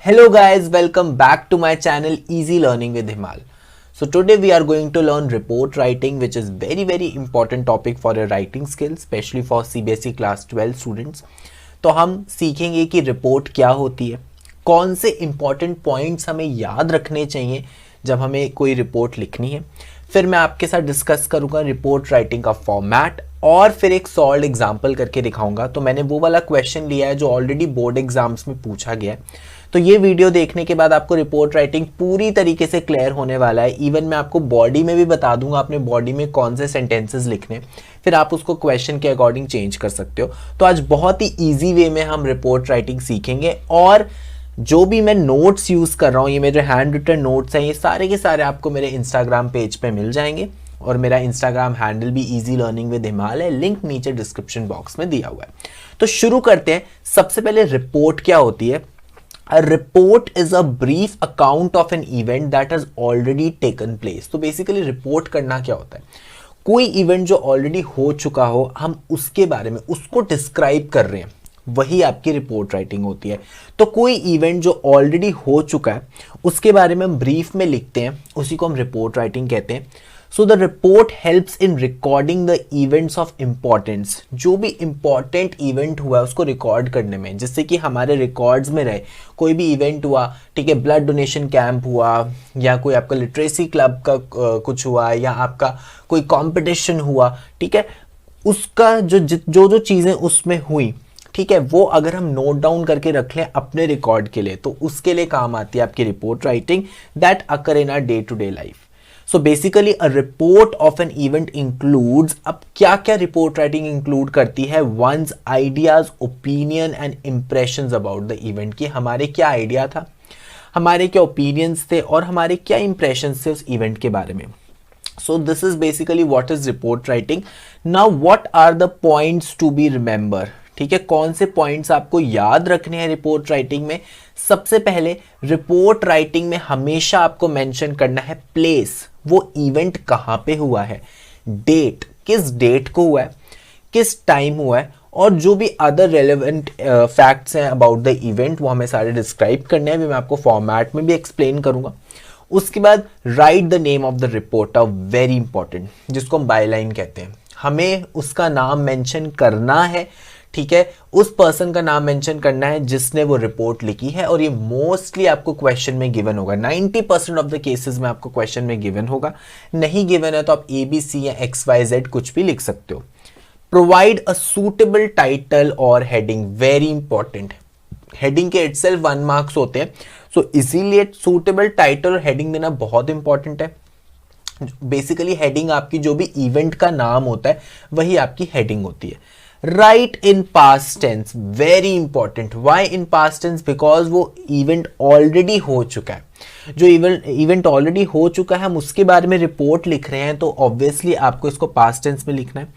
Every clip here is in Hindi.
Hello guys, welcome back to my channel Easy Learning with Himal. So today we are going to learn report writing, which is very important topic for your writing skills, especially for CBSE class 12 students. तो हम सीखेंगे कि रिपोर्ट क्या होती है, कौन से इंपॉर्टेंट पॉइंट्स हमें याद रखने चाहिए जब हमें कोई रिपोर्ट लिखनी है। फिर मैं आपके साथ डिस्कस करूंगा रिपोर्ट राइटिंग का फॉर्मेट और फिर एक सॉल्व एग्जाम्पल करके दिखाऊंगा। तो मैंने वो वाला क्वेश्चन लिया है जो ऑलरेडी बोर्ड एग्जाम्स में पूछा गया है। तो ये वीडियो देखने के बाद आपको रिपोर्ट राइटिंग पूरी तरीके से क्लियर होने वाला है। इवन मैं आपको बॉडी में भी बता दूंगा अपने बॉडी में कौन से सेंटेंसेस लिखने, फिर आप उसको क्वेश्चन के अकॉर्डिंग चेंज कर सकते हो। तो आज बहुत ही ईजी वे में हम रिपोर्ट राइटिंग सीखेंगे और जो भी मैं नोट्स यूज कर रहा हूँ, ये मेरे हैंड रिटन नोट्स हैं, ये सारे के सारे आपको मेरे इंस्टाग्राम पेज पे मिल जाएंगे और मेरा इंस्टाग्राम हैंडल भी इजी लर्निंग विद हिमाल है, लिंक नीचे डिस्क्रिप्शन बॉक्स में दिया हुआ है। तो शुरू करते हैं। सबसे पहले रिपोर्ट क्या होती है? A report is a brief account of an event that has already taken place. तो बेसिकली रिपोर्ट करना क्या होता है? कोई इवेंट जो ऑलरेडी हो चुका हो, हम उसके बारे में उसको डिस्क्राइब कर रहे हैं, वही आपकी रिपोर्ट राइटिंग होती है। तो कोई इवेंट जो ऑलरेडी हो चुका है उसके बारे में हम ब्रीफ में लिखते हैं, उसी को हम रिपोर्ट राइटिंग कहते हैं। So the report helps in recording the events of importance. जो भी इंपॉर्टेंट इवेंट हुआ है उसको रिकॉर्ड करने में, जिससे कि हमारे रिकॉर्ड्स में रहे। कोई भी इवेंट हुआ, ठीक है, ब्लड डोनेशन कैंप हुआ या कोई आपका लिटरेसी क्लब का कुछ हुआ या आपका कोई कंपटीशन हुआ, ठीक है, उसका जो चीज़ें उसमें हुई, ठीक है, वो अगर हम नोट डाउन करके रख लें अपने रिकॉर्ड के लिए, तो उसके लिए काम आती है आपकी report writing that occur in our day to day life. So basically a report of an event includes, अब क्या क्या रिपोर्ट राइटिंग इंक्लूड करती है? One's ideas, opinion and impressions about the event, कि हमारे क्या आइडिया था, हमारे क्या ओपिनियंस थे और हमारे क्या इंप्रेशंस थे उस इवेंट के बारे में। So this is basically what is report writing. Now what are the points to be remember? ठीक है, कौन से पॉइंट्स आपको याद रखने हैं रिपोर्ट राइटिंग में? सबसे पहले रिपोर्ट राइटिंग में हमेशा आपको मेंशन करना है प्लेस, वो इवेंट कहाँ पे हुआ है, डेट, किस डेट को हुआ है, किस टाइम हुआ है, और जो भी अदर रेलेवेंट फैक्ट्स हैं अबाउट द इवेंट वो हमें सारे डिस्क्राइब करने हैं। मैं आपको फॉर्मेट में भी एक्सप्लेन करूंगा। उसके बाद right the name of the reporter, very important, जिसको हम बायलाइन कहते हैं। हमें उसका नाम मेंशन करना है, ठीक है, उस पर्सन का नाम मेंशन करना है जिसने वो रिपोर्ट लिखी है। और ये मोस्टली आपको क्वेश्चन में गिवन होगा, 90% ऑफ द केसेस में आपको क्वेश्चन में गिवन होगा। नहीं गिवन है तो आप ABC या XYZ कुछ भी लिख सकते हो। प्रोवाइड अ सूटेबल टाइटल और हेडिंग, वेरी इंपॉर्टेंट। हेडिंग के इटसेल्फ 1 मार्क्स होते हैं, सो इसीलिए सूटेबल टाइटल और हेडिंग देना बहुत इंपॉर्टेंट है। बेसिकली हेडिंग आपकी जो भी इवेंट का नाम होता है वही आपकी हेडिंग होती है। Write in past tense, very important. Why in past tense? Because वो इवेंट ऑलरेडी हो चुका है। जो इवेंट ऑलरेडी हो चुका है, हम उसके बारे में रिपोर्ट लिख रहे हैं, तो ऑब्वियसली आपको इसको पास्ट टेंस में लिखना है।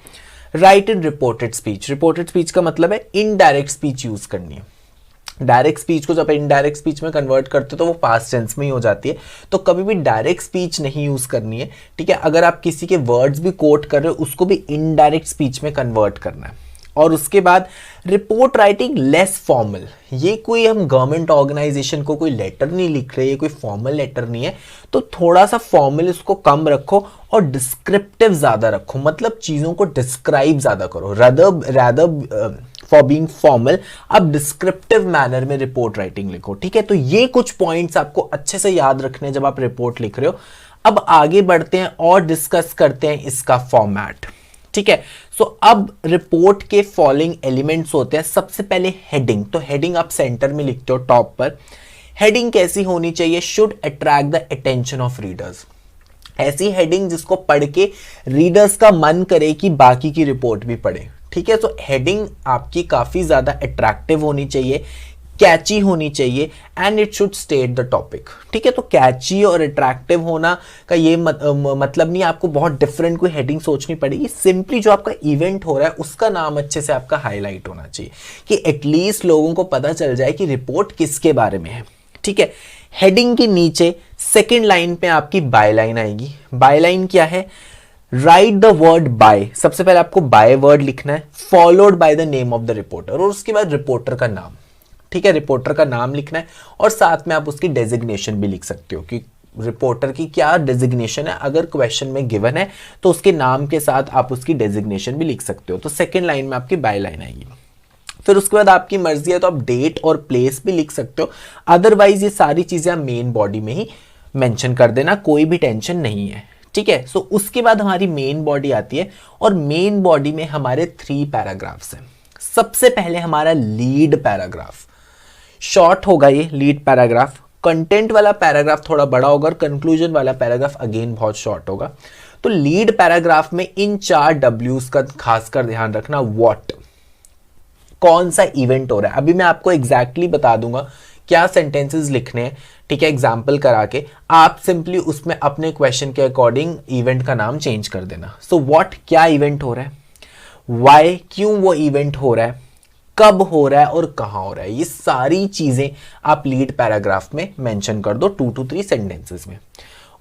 राइट इन रिपोर्टेड स्पीच, रिपोर्टेड स्पीच का मतलब है इनडायरेक्ट स्पीच यूज करनी है। डायरेक्ट स्पीच को जब इनडायरेक्ट स्पीच में कन्वर्ट करते हो तो वो पास्ट टेंस में ही हो जाती है। तो कभी भी डायरेक्ट स्पीच नहीं यूज करनी है, ठीक है। अगर आप किसी के वर्ड्स भी कोट कर रहे हो उसको भी इनडायरेक्ट स्पीच में कन्वर्ट करना है। और उसके बाद रिपोर्ट राइटिंग लेस फॉर्मल, ये कोई हम गवर्नमेंट ऑर्गेनाइजेशन को कोई लेटर नहीं लिख रहे, ये कोई फॉर्मल लेटर नहीं है, तो थोड़ा सा फॉर्मल इसको कम रखो और डिस्क्रिप्टिव ज्यादा रखो, मतलब चीजों को डिस्क्राइब ज्यादा करो। रादर फॉर बीइंग फॉर्मल अब डिस्क्रिप्टिव मैनर में रिपोर्ट राइटिंग लिखो, ठीक है। तो ये कुछ पॉइंट्स आपको अच्छे से याद रखने जब आप रिपोर्ट लिख रहे हो। अब आगे बढ़ते हैं और डिस्कस करते हैं इसका फॉर्मेट, ठीक है। सो अब रिपोर्ट के फॉलोइंग एलिमेंट्स होते हैं। सबसे पहले हेडिंग, तो हेडिंग आप सेंटर में लिखते हो टॉप पर। हेडिंग कैसी होनी चाहिए? Should attract the attention of readers, ऐसी हेडिंग जिसको पढ़ के रीडर्स का मन करे कि बाकी की रिपोर्ट भी पढ़े, ठीक है। तो हेडिंग आपकी काफी ज्यादा अट्रैक्टिव होनी चाहिए, कैची होनी चाहिए and it should state the topic, ठीक है। तो कैची और अट्रैक्टिव होना का ये मतलब नहीं आपको बहुत डिफरेंट कोई हेडिंग सोचनी पड़ेगी। सिंपली जो आपका इवेंट हो रहा है उसका नाम अच्छे से आपका हाईलाइट होना चाहिए कि एटलीस्ट लोगों को पता चल जाए कि रिपोर्ट किसके बारे में है, ठीक है। हेडिंग के नीचे सेकेंड लाइन पे आपकी बायलाइन आएगी। बायलाइन क्या है? राइट द वर्ड बाय, सबसे पहले आपको बाय वर्ड लिखना है, followed by the name of the reporter, और उसके बाद रिपोर्टर का नाम। ठीक है, रिपोर्टर का नाम लिखना है और साथ में आप उसकी डेजिग्नेशन भी लिख सकते हो कि रिपोर्टर की क्या डेजिग्नेशन है। अगर क्वेश्चन में गिवन है तो उसके नाम के साथ आप उसकी डेजिग्नेशन भी लिख सकते हो। तो सेकेंड लाइन में आपकी बाय लाइन आएगी। फिर उसके बाद आपकी मर्जी है तो आप डेट और प्लेस भी लिख सकते हो, अदरवाइज ये सारी चीजें आप मेन बॉडी में ही मेंशन कर देना, कोई भी टेंशन नहीं है। ठीक है, सो उसके बाद हमारी मेन बॉडी आती है और मेन बॉडी में हमारे 3 पैराग्राफ्स हैं। सबसे पहले हमारा लीड पैराग्राफ, शॉर्ट होगा ये लीड पैराग्राफ। कंटेंट वाला पैराग्राफ थोड़ा बड़ा होगा और कंक्लूजन वाला पैराग्राफ अगेन बहुत शॉर्ट होगा। तो लीड पैराग्राफ में इन 4 डब्ल्यूज का खासकर ध्यान रखना। व्हाट, कौन सा इवेंट हो रहा है, अभी मैं आपको एग्जैक्टली बता दूंगा क्या सेंटेंसेस लिखने हैं। ठीक है, एग्जाम्पल करा के आप सिंपली उसमें अपने क्वेश्चन के अकॉर्डिंग इवेंट का नाम चेंज कर देना। सो व्हाट, क्या इवेंट हो रहा है, वाई, क्यों वो इवेंट हो रहा है, कब हो रहा है और कहां हो रहा है, ये सारी चीजें आप लीड पैराग्राफ में मेंशन कर दो 2 to 3 सेंटेंसेस में।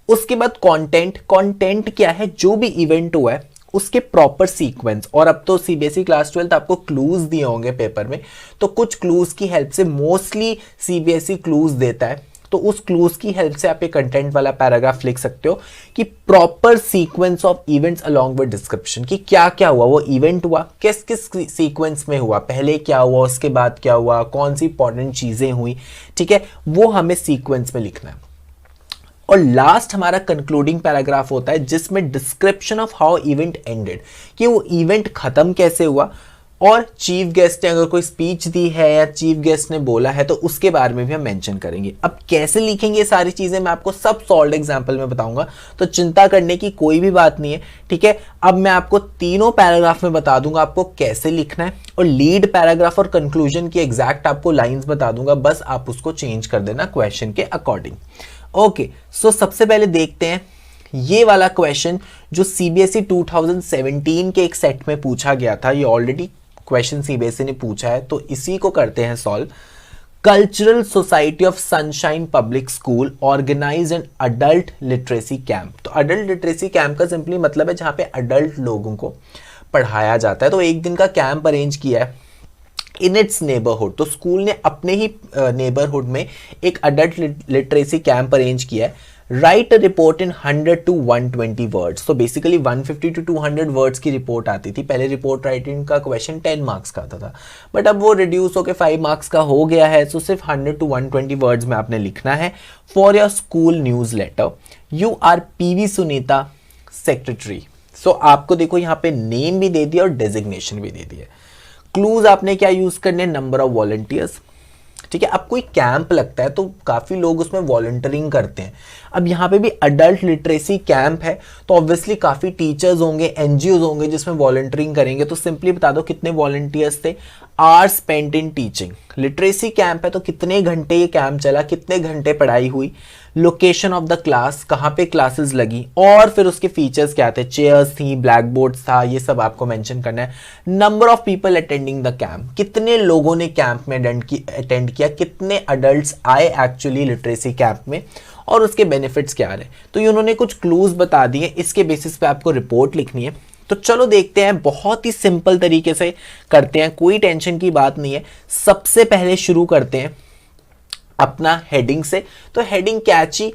उसके बाद कंटेंट, कंटेंट क्या है, जो भी इवेंट हुआ है उसके प्रॉपर सीक्वेंस। और अब तो सीबीएसई क्लास 12 आपको क्लूज दिए होंगे पेपर में, तो कुछ क्लूज की हेल्प से, मोस्टली सीबीएसई क्लूज देता है, तो उस क्लूज की हेल्प से आप ये कंटेंट वाला पैराग्राफ लिख सकते हो कि proper sequence of events along with description, कि क्या क्या हुआ, वो इवेंट हुआ किस किस सीक्वेंस में हुआ, पहले क्या हुआ, उसके बाद क्या हुआ, कौन सी इंपॉर्टेंट चीजें हुई। ठीक है, वो हमें सीक्वेंस में लिखना है। और लास्ट हमारा कंक्लूडिंग पैराग्राफ होता है जिसमें description of how event ended, कि वो इवेंट खत्म कैसे हुआ, और चीफ गेस्ट ने अगर कोई स्पीच दी है या चीफ गेस्ट ने बोला है तो उसके बारे में भी हम मेंशन करेंगे। अब कैसे लिखेंगे ये सारी चीजें मैं आपको सब सॉल्व एग्जांपल में बताऊंगा, तो चिंता करने की कोई भी बात नहीं है। ठीक है, अब मैं आपको तीनों पैराग्राफ में बता दूंगा आपको कैसे लिखना है, और लीड पैराग्राफ और कंक्लूजन की एग्जैक्ट आपको लाइन्स बता दूंगा, बस आप उसको चेंज कर देना क्वेश्चन के अकॉर्डिंग। ओके, सो सबसे पहले देखते हैं ये वाला क्वेश्चन जो सीबीएसई 2017 के एक सेट में पूछा गया था। ये ऑलरेडी क्वेश्चन सीबीएसई ने पूछा है, तो इसी को करते हैं solve. Cultural society of Sunshine Public School organise an adult literacy camp. तो अडल्ट लिटरेसी कैंप का सिंपली मतलब है जहां पे अडल्ट लोगों को पढ़ाया जाता है। तो एक दिन का कैंप अरेंज किया है इन इट्स नेबरहुड। तो स्कूल ने अपने ही नेबरहुड में एक अडल्ट लिटरेसी कैंप अरेंज किया है। Right a report in 100 to 120 words. तो बेसिकली 150 to 200 वर्ड्स की रिपोर्ट आती थी। पहले रिपोर्ट राइटिंग का क्वेश्चन 10 मार्क्स का आता था, बट अब वो रिड्यूस होकर 5 मार्क्स का हो गया है। तो सिर्फ 100 to 120 वर्ड्स में आपने लिखना है। For your school newsletter, you are PV Sunita, secretary. So आपको देखो यहाँ पे नेम भी दे दिया और डेजिग्नेशन भी दे दिया। क्लूज आपने क्या यूज करने, नंबर ऑफ वॉलंटियर्स। ठीक है, अब कोई कैंप लगता है तो काफी लोग उसमें वॉलंटियरिंग करते हैं। अब यहाँ पे भी अडल्ट लिटरेसी कैंप है तो ऑब्वियसली काफी टीचर्स होंगे, एनजीओ होंगे जिसमें वॉलंटियरिंग करेंगे। तो सिंपली बता दो कितने वॉलंटियर्स थे। Are spent in teaching, literacy camp है तो कितने घंटे ये कैंप चला, कितने घंटे पढ़ाई हुई। लोकेशन ऑफ द क्लास, कहाँ पे क्लासेस लगी, और फिर उसके फीचर्स क्या थे, चेयर्स थी, ब्लैक बोर्ड्स था, ये सब आपको मेंशन करना है। Number of people attending the camp, कितने लोगों ने कैंप में अटेंड किया, कितने अडल्ट्स आए एक्चुअली लिटरेसी कैंप में, और उसके बेनिफिट्स क्या रहे। तो ये उन्होंने कुछ क्लूज बता दिए, इसके बेसिस पे आपको रिपोर्ट लिखनी है। तो चलो देखते हैं, बहुत ही सिंपल तरीके से करते हैं, कोई टेंशन की बात नहीं है। सबसे पहले शुरू करते हैं अपना हेडिंग से। तो heading catchy,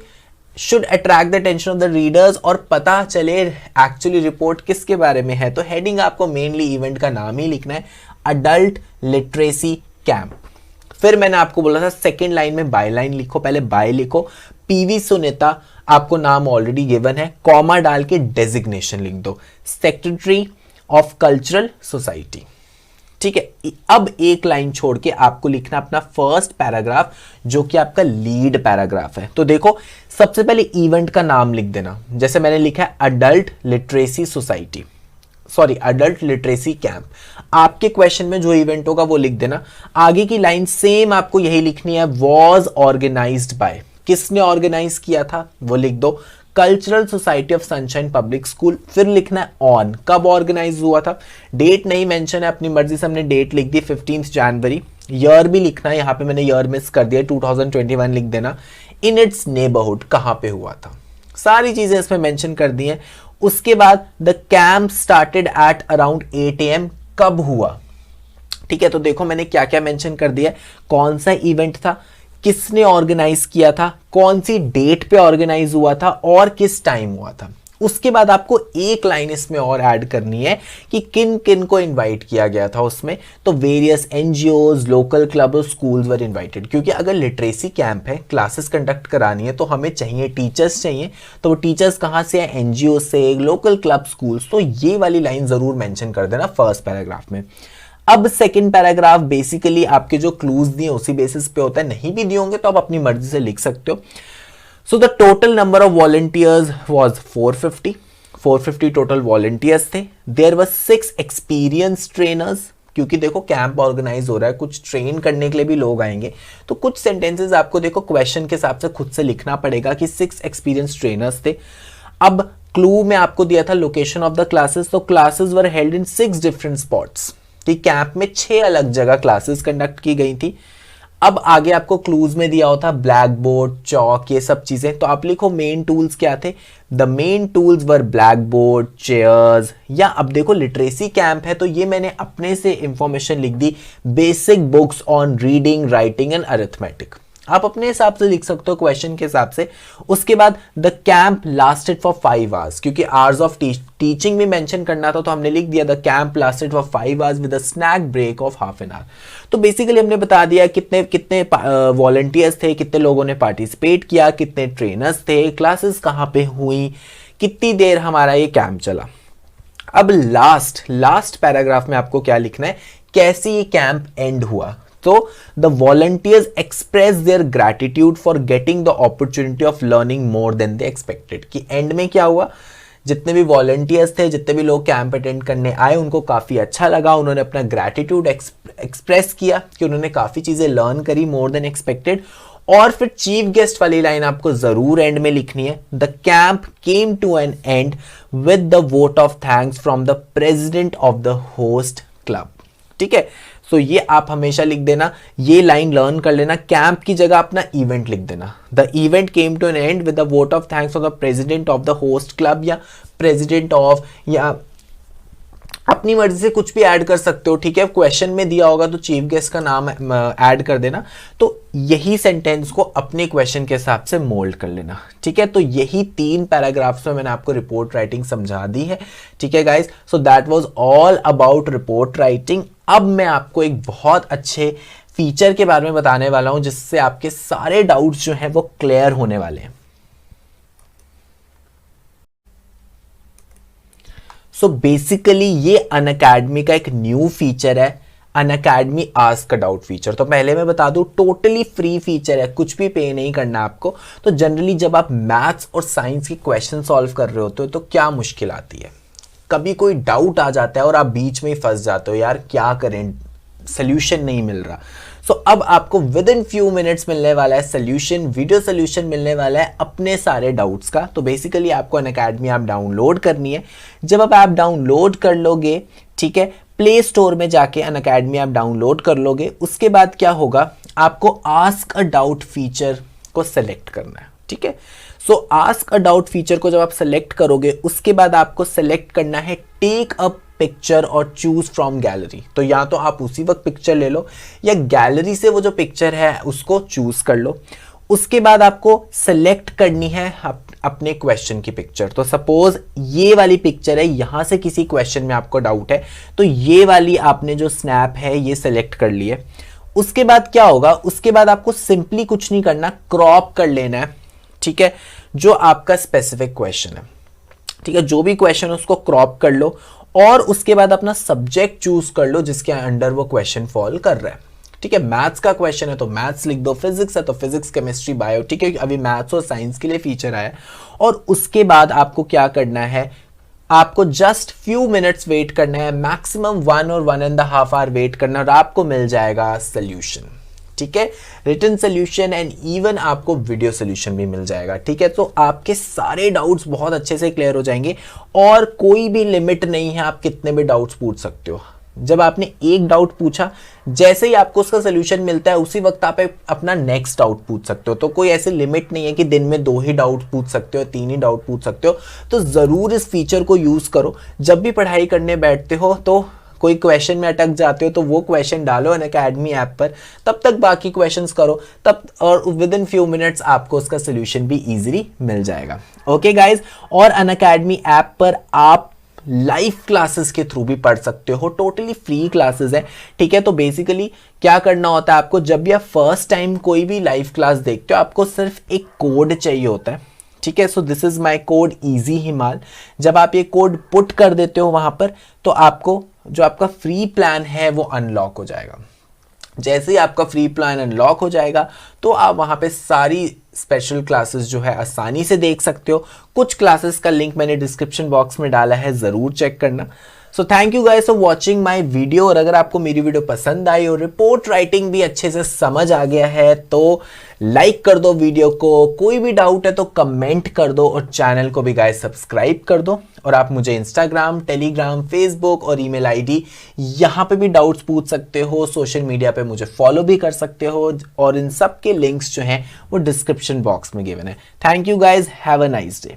should attract the attention of the readers, और पता चले एक्चुअली रिपोर्ट किसके बारे में है। तो हेडिंग आपको मेनली इवेंट का नाम ही लिखना है, अडल्ट लिटरेसी कैंप। फिर मैंने आपको बोला था सेकेंड लाइन में बाय लाइन लिखो, पहले बाय लिखो। पीवी सुनीता आपको नाम ऑलरेडी गिवन है, कॉमा डाल के डेजिग्नेशन लिख दो, सेक्रेटरी ऑफ कल्चरल सोसाइटी। ठीक है, अब एक लाइन छोड़ के आपको लिखना अपना फर्स्ट पैराग्राफ जो कि आपका लीड पैराग्राफ है। तो देखो सबसे पहले इवेंट का नाम लिख देना, जैसे मैंने लिखा है adult literacy society, sorry adult literacy camp. आपके क्वेश्चन में जो इवेंट होगा वो लिख देना। आगे की लाइन सेम आपको यही लिखनी है, वॉज ऑर्गेनाइज्ड बाय, किसने ऑर्गेनाइज किया था वो लिख दो, cultural society of Sunshine Public school. फिर लिखना है ऑन, कब ऑर्गेनाइज हुआ था। डेट नहीं मेंशन है, अपनी मर्जी से हमने डेट लिख दी 15 जनवरी। ईयर भी लिखना है, यहाँ पे मैंने ईयर मिस कर दिया, 2021 लिख देना। इन इट्स नेबरहुड, कहाँ पे हुआ था, सारी चीजें इसमें मेंशन कर दी हैं। उसके बाद the camp started at around 8 AM, कब हुआ, ठीक है, तो देखो मैंने क्या क्या मेंशन कर दिया, कौन सा इवेंट था, किसने ऑर्गेनाइज किया था, कौन सी डेट पे ऑर्गेनाइज हुआ था और किस टाइम हुआ था। उसके बाद आपको एक लाइन इसमें और ऐड करनी है कि किन किन को इनवाइट किया गया था उसमें। तो various NGOs, local club, schools वर इनवाइटेड, क्योंकि अगर लिटरेसी कैंप है, क्लासेस कंडक्ट करानी है, तो हमें चाहिए टीचर्स चाहिए। तो वो टीचर्स कहाँ से है, एनजीओ से, लोकल क्लब, स्कूल्स। तो ये वाली लाइन जरूर मेंशन कर देना फर्स्ट पैराग्राफ में। अब सेकंड पैराग्राफ बेसिकली आपके जो क्लूज दिए उसी बेसिस पे होता है, नहीं भी दिए होंगे तो आप अपनी मर्जी से लिख सकते हो। So the total number of volunteers was 450. 450 total volunteers थे। देयर वर 6 एक्सपीरियंस ट्रेनर्स, क्योंकि देखो कैंप ऑर्गेनाइज हो रहा है, कुछ ट्रेन करने के लिए भी लोग आएंगे, तो कुछ सेंटेंसेस आपको देखो क्वेश्चन के हिसाब से खुद से लिखना पड़ेगा कि 6 एक्सपीरियंस ट्रेनर्स थे। अब क्लू में आपको दिया था लोकेशन ऑफ द क्लासेस, तो classes were held in 6 different spots. ठीक, कैंप में 6 अलग जगह क्लासेस कंडक्ट की गई थी। अब आगे आपको क्लूज में दिया होता ब्लैक बोर्ड, चौक, ये सब चीजें, तो आप लिखो मेन टूल्स क्या थे। The main tools were black board, chairs, या अब देखो लिटरेसी कैंप है तो ये मैंने अपने से इंफॉर्मेशन लिख दी, basic books on reading, writing and arithmetic. आप अपने हिसाब से लिख सकते हो क्वेश्चन के हिसाब से। उसके बाद the camp lasted for 5 hours, क्योंकि आवर्स ऑफ टीचिंग भी मेंशन करना था, तो हमने लिख दिया the camp lasted for 5 hours with a snack break of half an hour. तो बेसिकली हमने बता दिया कितने कितने वॉलंटियर्स थे, कितने लोगों ने पार्टिसिपेट किया, कितने ट्रेनर्स थे, क्लासेस कहाँ पे हुई, कितनी देर हमारा ये कैंप चला। अब लास्ट पैराग्राफ में आपको क्या लिखना है, कैसे ये कैंप एंड हुआ। तो the volunteers express their gratitude for getting the opportunity of learning more than they expected, कि एंड में क्या हुआ, जितने भी वॉलंटियर्स थे, जितने भी लोग कैंप अटेंड करने आए, उनको काफी अच्छा लगा, उन्होंने अपना ग्रैटिट्यूड एक्सप्रेस किया कि उन्होंने काफी चीजें लर्न करी मोर देन एक्सपेक्टेड। और फिर चीफ गेस्ट वाली लाइन आपको जरूर एंड में लिखनी है, the camp came to an end with the vote of thanks from the president of the host club. ठीक है, सो ये आप हमेशा लिख देना, ये लाइन लर्न कर लेना, कैंप की जगह अपना इवेंट लिख देना। The event came to an end with the vote of thanks of the president of the host club, या प्रेसिडेंट ऑफ, या अपनी मर्जी से कुछ भी ऐड कर सकते हो। ठीक है, क्वेश्चन में दिया होगा तो चीफ गेस्ट का नाम ऐड कर देना। तो यही सेंटेंस को अपने क्वेश्चन के हिसाब से मोल्ड कर लेना। ठीक है, तो यही 3 पैराग्राफ्स में मैंने आपको रिपोर्ट राइटिंग समझा दी है। ठीक है guys, so that was all about report writing. अब मैं आपको एक बहुत अच्छे फीचर के बारे में बताने वाला हूं, जिससे आपके सारे डाउट्स जो हैं वो क्लियर होने वाले हैं। सो बेसिकली ये अनअकैडमी का एक न्यू फीचर है, Unacademy ask a doubt feature. तो पहले मैं बता दूं, टोटली फ्री फीचर है, कुछ भी पे नहीं करना आपको। तो जनरली जब आप मैथ्स और साइंस के क्वेश्चन सॉल्व कर रहे होते हो तो क्या मुश्किल आती है, कभी कोई डाउट आ जाता है और आप बीच में ही फंस जाते हो, यार क्या करें, सोल्यूशन नहीं मिल रहा। सो अब आपको विद इन फ्यू मिनट्स मिलने वाला है सोल्यूशन, वीडियो सोल्यूशन मिलने वाला है अपने सारे डाउट्स का। तो बेसिकली आपको अनअकैडमी ऐप डाउनलोड करनी है। जब आप ऐप डाउनलोड कर लोगे, ठीक है, प्ले स्टोर में जाके अनअकैडमी ऐप डाउनलोड कर लोगे, उसके बाद क्या होगा, आपको आस्क अ डाउट फीचर को सेलेक्ट करना है। ठीक है, सो आस्क अ डाउट फीचर को जब आप सेलेक्ट करोगे, उसके बाद आपको सेलेक्ट करना है टेक अ पिक्चर और चूज फ्रॉम गैलरी। तो या तो आप उसी वक्त पिक्चर ले लो, या गैलरी से वो जो पिक्चर है उसको चूज कर लो। उसके बाद आपको सेलेक्ट करनी है अपने क्वेश्चन की पिक्चर। तो सपोज ये वाली पिक्चर है, यहां से किसी क्वेश्चन में आपको डाउट है, तो ये वाली आपने जो स्नैप है ये सेलेक्ट कर ली है। उसके बाद क्या होगा, उसके बाद आपको सिंपली कुछ नहीं करना, क्रॉप कर लेना है। ठीक है, जो आपका स्पेसिफिक क्वेश्चन है, ठीक है, जो भी क्वेश्चन है उसको क्रॉप कर लो, और उसके बाद अपना सब्जेक्ट चूज कर लो जिसके अंडर वो क्वेश्चन फॉल कर रहा है। ठीक है, मैथ्स का क्वेश्चन है तो मैथ्स लिख दो, फिजिक्स है तो फिजिक्स, केमिस्ट्री, बायो। ठीक है, अभी मैथ्स और साइंस के लिए फीचर आया। और उसके बाद आपको क्या करना है, आपको जस्ट फ्यू मिनट्स वेट करना है, मैक्सिमम 1 और 1.5 आवर वेट करना, और आपको मिल जाएगा सोल्यूशन। ठीक है, रिटन सोल्यूशन एंड इवन आपको वीडियो सोल्यूशन भी मिल जाएगा। ठीक है, तो आपके सारे डाउट्स बहुत अच्छे से क्लियर हो जाएंगे, और कोई भी लिमिट नहीं है, आप कितने भी डाउट्स पूछ सकते हो। जब आपने एक डाउट पूछा, जैसे ही आपको उसका सोल्यूशन मिलता है उसी वक्त आप अपना नेक्स्ट डाउट पूछ सकते हो। तो कोई ऐसे लिमिट नहीं है कि दिन में 2 ही डाउट पूछ सकते हो, 3 ही डाउट पूछ सकते हो। तो जरूर इस फीचर को यूज करो, जब भी पढ़ाई करने बैठते हो तो कोई क्वेश्चन में अटक जाते हो तो वो क्वेश्चन डालो अनअकैडमी ऐप पर, तब तक बाकी क्वेश्चंस करो, तब और विद इन फ्यू मिनट्स आपको उसका सोल्यूशन भी इजीली मिल जाएगा। ओके गाइज, और अनअकैडमी ऐप पर आप लाइव क्लासेस के थ्रू भी पढ़ सकते हो, टोटली फ्री क्लासेस है, ठीक है। तो बेसिकली क्या करना होता है आपको, जब भी आप फर्स्ट टाइम कोई भी लाइव क्लास देखते हो, आपको सिर्फ एक कोड चाहिए होता है, ठीक है। So this is my code easy हिमाल। जब आप ये कोड पुट कर देते हो वहां पर, तो आपको जो आपका फ्री प्लान है वो अनलॉक हो जाएगा। जैसे ही आपका फ्री प्लान अनलॉक हो जाएगा तो आप वहां पे सारी स्पेशल क्लासेस जो है आसानी से देख सकते हो। कुछ क्लासेस का लिंक मैंने डिस्क्रिप्शन बॉक्स में डाला है, जरूर चेक करना। So thank you guys for watching my video. और अगर आपको मेरी वीडियो पसंद आई और रिपोर्ट राइटिंग भी अच्छे से समझ आ गया है तो लाइक कर दो वीडियो को, कोई भी डाउट है तो कमेंट कर दो, और चैनल को भी गाइस सब्सक्राइब कर दो। और आप मुझे इंस्टाग्राम, टेलीग्राम, फेसबुक और ईमेल आईडी यहाँ पे भी डाउट्स पूछ सकते हो। सोशल मीडिया पे मुझे फॉलो भी कर सकते हो, और इन सब के लिंक्स जो हैं वो डिस्क्रिप्शन बॉक्स में गिवन है। Thank you guys, have a nice day.